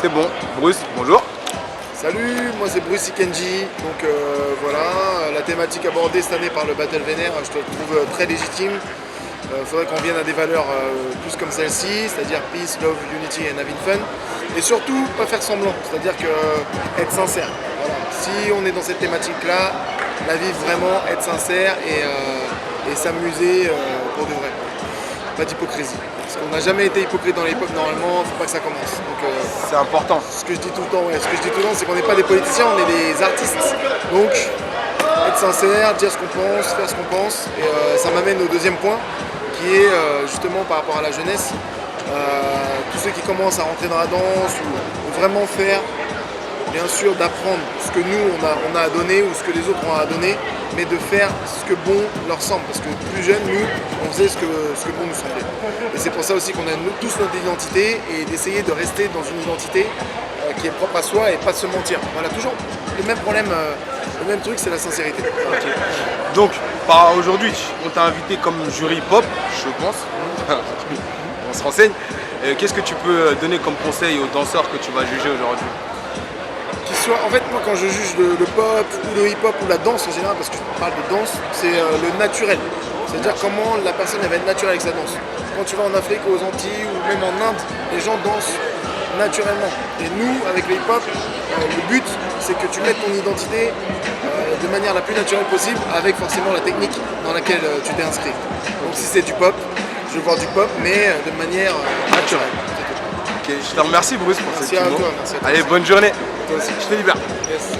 C'est bon. Bruce, bonjour. Salut, moi c'est Bruce Ikenji. Donc voilà, la thématique abordée cette année par le Battle Vénère, je te trouve très légitime. Il faudrait qu'on vienne à des valeurs plus comme celle-ci, c'est-à-dire peace, love, unity and having fun. Et surtout, pas faire semblant, c'est-à-dire que être sincère. Voilà. Si on est dans cette thématique-là, la vivre vraiment, être sincère et s'amuser pour de vrai. Pas d'hypocrisie. Parce qu'on n'a jamais été hypocrite dans les hip-hop, normalement, faut pas que ça commence. Donc, c'est important. Ce que je dis tout le temps, c'est qu'on n'est pas des politiciens, on est des artistes. Donc, être sincère, dire ce qu'on pense, faire ce qu'on pense. Et ça m'amène au deuxième point, qui est justement par rapport à la jeunesse. Tous ceux qui commencent à rentrer dans la danse ou vraiment faire, bien sûr, d'apprendre ce que nous on a à donner ou ce que les autres ont à donner, mais de faire ce que bon leur semble. Parce que plus jeunes, nous, on faisait ce que bon nous semblait. Et c'est pour ça aussi qu'on a tous notre identité et d'essayer de rester dans une identité qui est propre à soi et pas de se mentir. Voilà, toujours le même problème, le même truc, c'est la sincérité. Okay. Donc, aujourd'hui, on t'a invité comme jury pop, je pense. On se renseigne. Qu'est-ce que tu peux donner comme conseil aux danseurs que tu vas juger aujourd'hui? En fait, moi quand je juge le pop ou le hip-hop ou la danse en général, parce que je parle de danse, c'est le naturel. C'est-à-dire comment la personne elle va être naturelle avec sa danse. Quand tu vas en Afrique, aux Antilles ou même en Inde, les gens dansent naturellement. Et nous, avec le hip-hop, le but c'est que tu mettes ton identité de manière la plus naturelle possible, avec forcément la technique dans laquelle tu t'es inscrit. Donc si c'est du pop, je veux voir du pop, mais de manière naturelle. Okay, je te remercie Bruce pour merci ces petits mots. Merci à toi. Allez, bonne journée. Toi aussi. Je te libère. Yes.